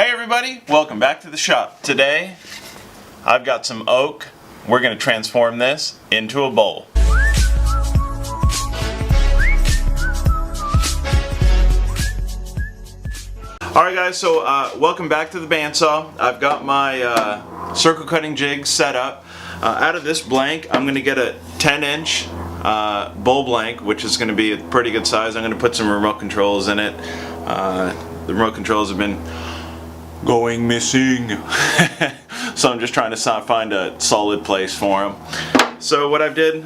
Hey everybody, welcome back to the shop. Today, I've got some oak. We're going to transform this into a bowl. Alright guys, so welcome back to the bandsaw. I've got my circle cutting jig set up. Out of this blank, I'm going to get a 10-inch bowl blank, which is going to be a pretty good size. I'm going to put some remote controls in it. The remote controls have been going missing. So I'm just trying to find a solid place for them. So what I did,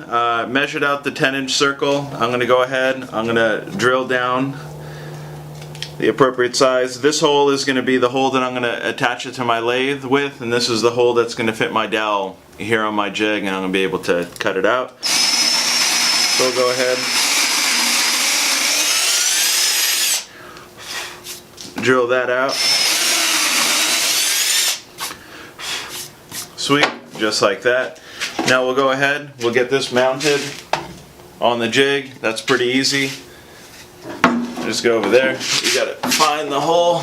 measured out the 10-inch circle. I'm going to go ahead, I'm going to drill down the appropriate size. This hole is going to be the hole that I'm going to attach it to my lathe with, and this is the hole that's going to fit my dowel here on my jig, and I'm going to be able to cut it out. So we'll go ahead, drill that out. Sweet, just like that. Now we'll go ahead, we'll get this mounted on the jig. That's pretty easy. Just go over there. You gotta find the hole,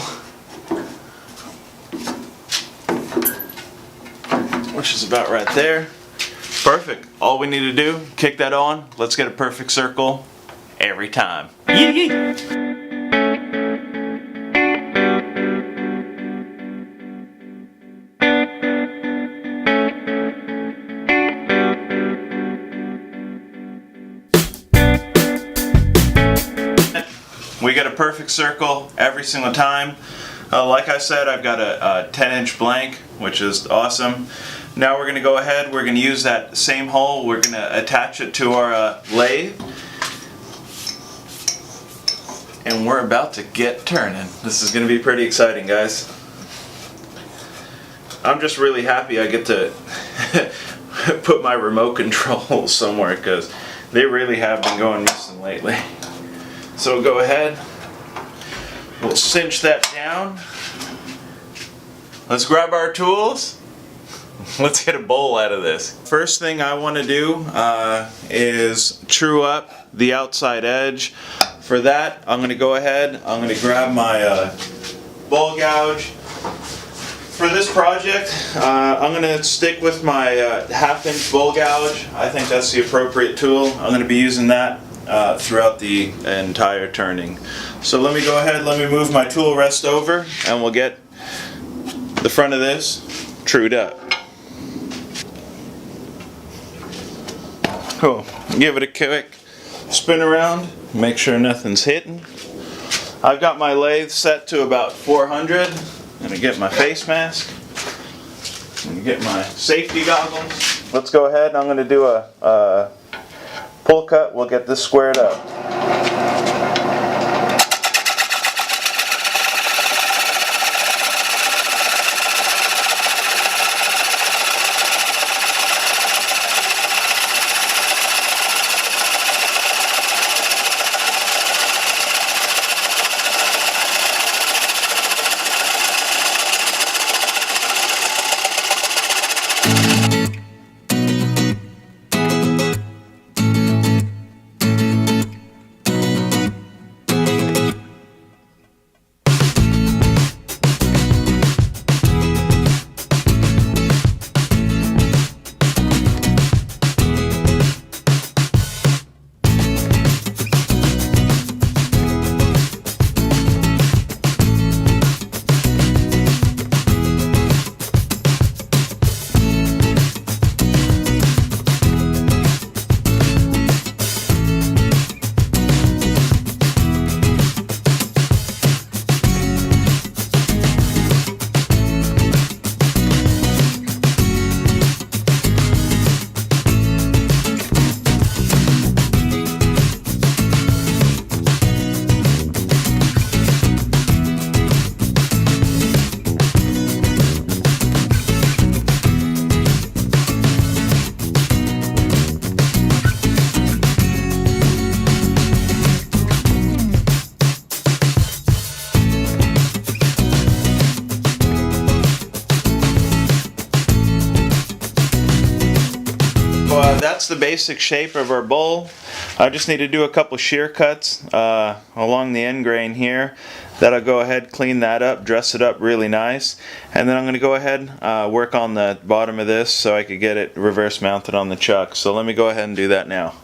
which is about right there. Perfect. All we need to do, kick that on. Let's get a perfect circle every time. Yee-yee. We get a perfect circle every single time. Like I said, I've got a 10-inch blank, which is awesome. Now we're going to go ahead, we're going to use that same hole, we're going to attach it to our lathe. And we're about to get turning. This is going to be pretty exciting, guys. I'm just really happy I get to put my remote controls somewhere, because they really have been going missing lately. So we'll go ahead, we'll cinch that down. Let's grab our tools. Let's get a bowl out of this. First thing I want to do is true up the outside edge. For that, I'm going to go ahead, I'm going to grab my bowl gouge. For this project, I'm going to stick with my half-inch bowl gouge. I think that's the appropriate tool. I'm going to be using that throughout the entire turning. So let me go ahead, let me move my tool rest over, and we'll get the front of this trued up. Cool. Give it a quick spin around, make sure nothing's hitting. I've got my lathe set to about 400. I'm going to get my face mask. I'm going to get my safety goggles. Let's go ahead, I'm going to do a pull cut. We'll get this squared up. That's the basic shape of our bowl. I just need to do a couple shear cuts along the end grain here. That'll go ahead, clean that up, dress it up really nice, and then I'm going to go ahead work on the bottom of this so I could get it reverse mounted on the chuck. So let me go ahead and do that now.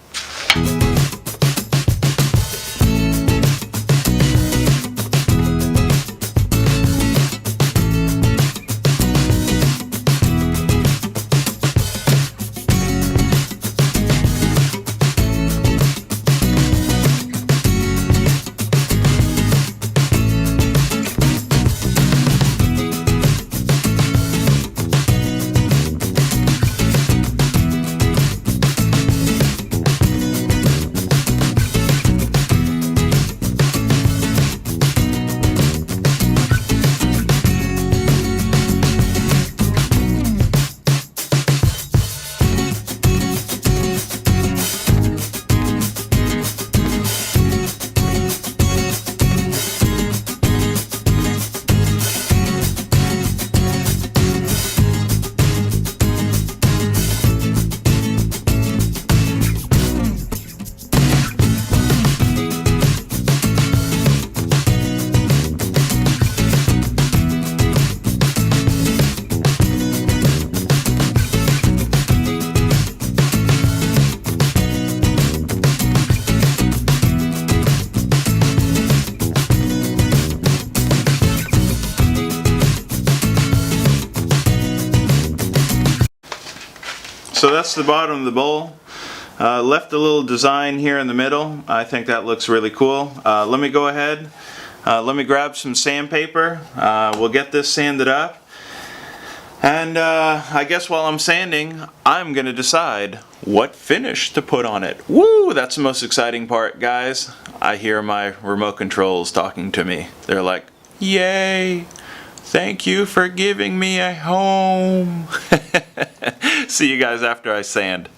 So that's the bottom of the bowl. Left a little design here in the middle. I think that looks really cool. Let me go ahead. Let me grab some sandpaper. We'll get this sanded up. And I guess while I'm sanding, I'm going to decide what finish to put on it. Woo! That's the most exciting part, guys. I hear my remote controls talking to me. They're like, yay! Thank you for giving me a home. See you guys after I sand.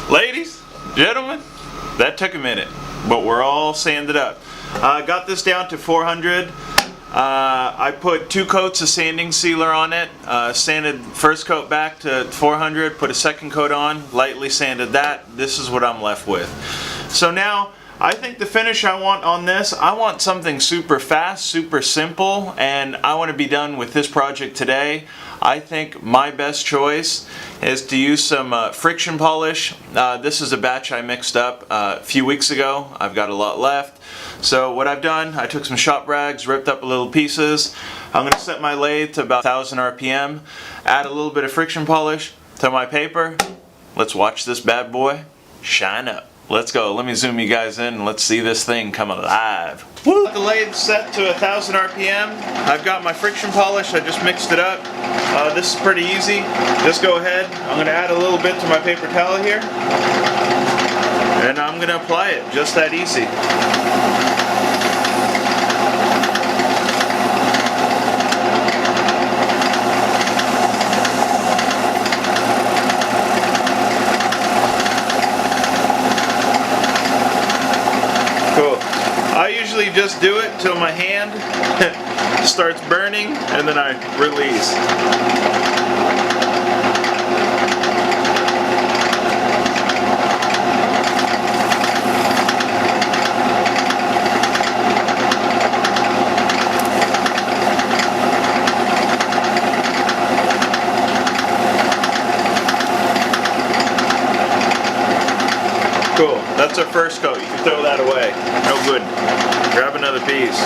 Ladies, gentlemen, that took a minute, but we're all sanded up. I got this down to 400. I put 2 coats of sanding sealer on it, sanded first coat back to 400, put a second coat on, lightly sanded that. This is what I'm left with. So now, I think the finish I want on this, I want something super fast, super simple, and I want to be done with this project today. I think my best choice is to use some friction polish. This is a batch I mixed up a few weeks ago. I've got a lot left. So what I've done, I took some shop rags, ripped up little pieces. I'm going to set my lathe to about 1000 RPM, add a little bit of friction polish to my paper. Let's watch this bad boy shine up. Let's go. Let me zoom you guys in and let's see this thing come alive. Woo! The lathe set to 1000 RPM. I've got my friction polish. I just mixed it up. This is pretty easy. Just go ahead. I'm going to add a little bit to my paper towel here. And I'm going to apply it. Just that easy. I usually just do it till my hand starts burning and then I release. Cool. That's our first coat. You can throw that away. No good. Grab another piece.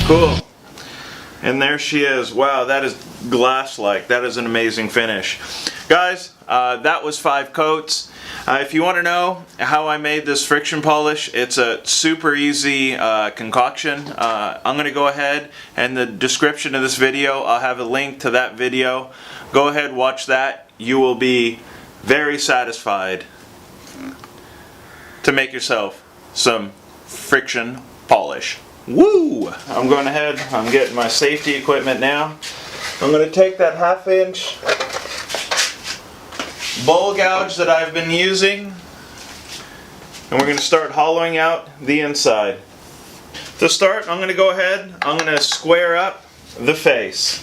Cool. And there she is. Wow, that is glass-like. That is an amazing finish. Guys, that was 5 coats. If you want to know how I made this friction polish, it's a super easy concoction. I'm going to go ahead, and in the description of this video, I'll have a link to that video. Go ahead, watch that. You will be very satisfied to make yourself some friction polish. Woo! I'm going ahead, I'm getting my safety equipment now. I'm going to take that 1/2 inch bowl gouge that I've been using, and we're going to start hollowing out the inside. To start, I'm going to go ahead, I'm going to square up the face.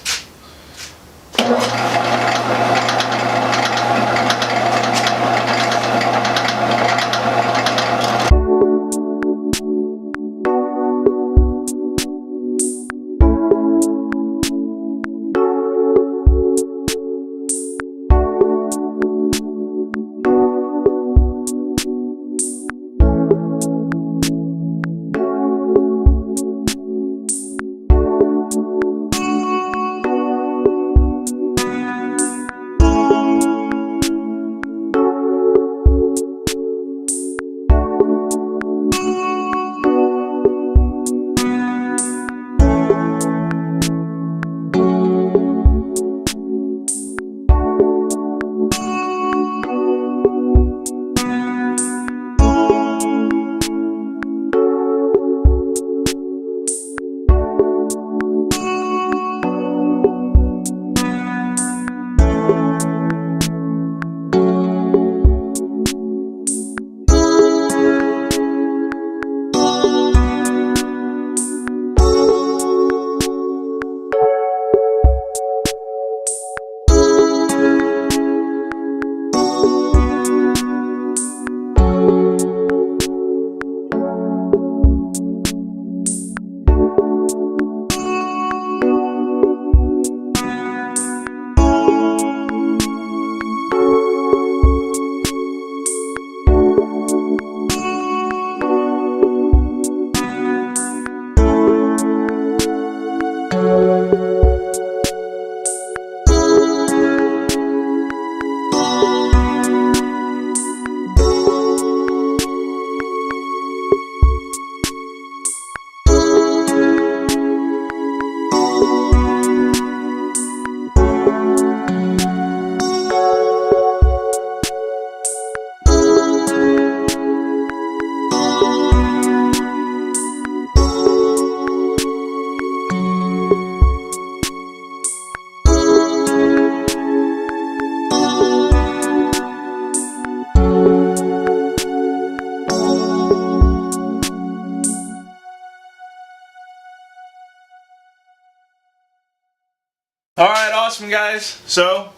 Alright, awesome guys. So,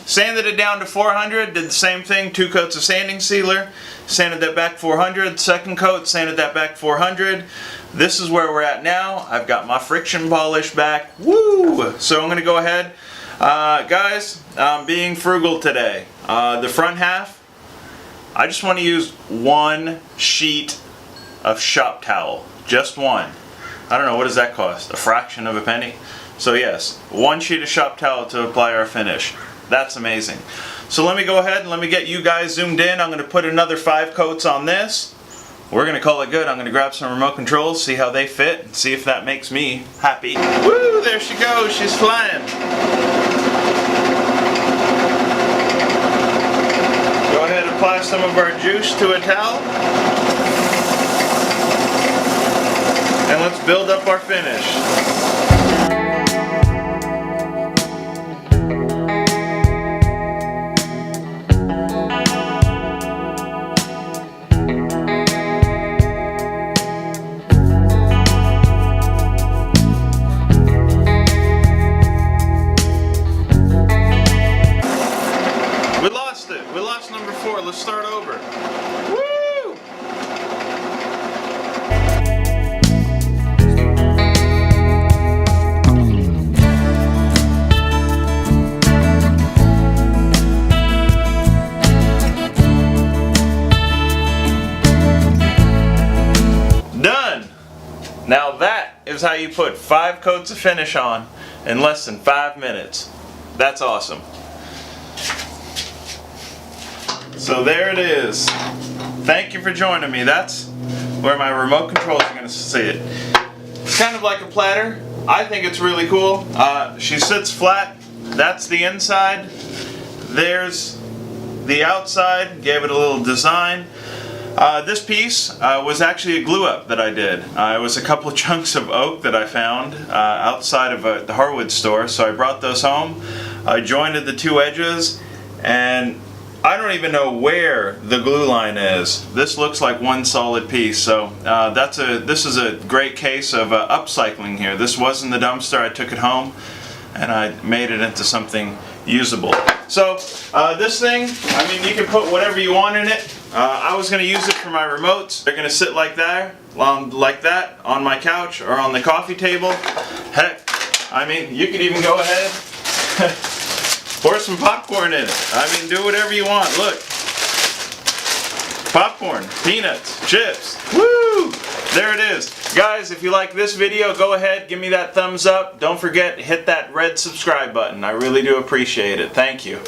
sanded it down to 400, did the same thing, 2 coats of sanding sealer, sanded that back 400, second coat, sanded that back 400. This is where we're at now. I've got my friction polish back. Woo! So I'm going to go ahead. Guys, I'm being frugal today. The front half, I just want to use 1 sheet of shop towel. Just 1. I don't know, what does that cost? A fraction of a penny? So yes, 1 sheet of shop towel to apply our finish. That's amazing. So let me go ahead and let me get you guys zoomed in. I'm going to put another 5 coats on this. We're going to call it good. I'm going to grab some remote controls, see how they fit, and see if that makes me happy. Woo! There she goes. She's flying. Go ahead and apply some of our juice to a towel. And let's build up our finish. We lost number 4. Let's start over. Woo! how you put 5 coats of finish on in less than 5 minutes. That's awesome. So there it is. Thank you for joining me. That's where my remote controls are going to sit. It's kind of like a platter. I think it's really cool. She sits flat. That's the inside. There's the outside. Gave it a little design. This piece was actually a glue up that I did. It was a couple of chunks of oak that I found outside of the hardwood store, so I brought those home. I jointed the 2 edges, and I don't even know where the glue line is. This looks like one solid piece, so this is a great case of upcycling here. This was in the dumpster. I took it home and I made it into something usable. So this thing, I mean, you can put whatever you want in it. I was going to use it for my remotes. They're going to sit like that on my couch or on the coffee table. Heck, I mean, you could even go ahead pour some popcorn in it. I mean, do whatever you want. Look. Popcorn, peanuts, chips. Woo! There it is. Guys, if you like this video, go ahead, give me that thumbs up. Don't forget, hit that red subscribe button. I really do appreciate it. Thank you.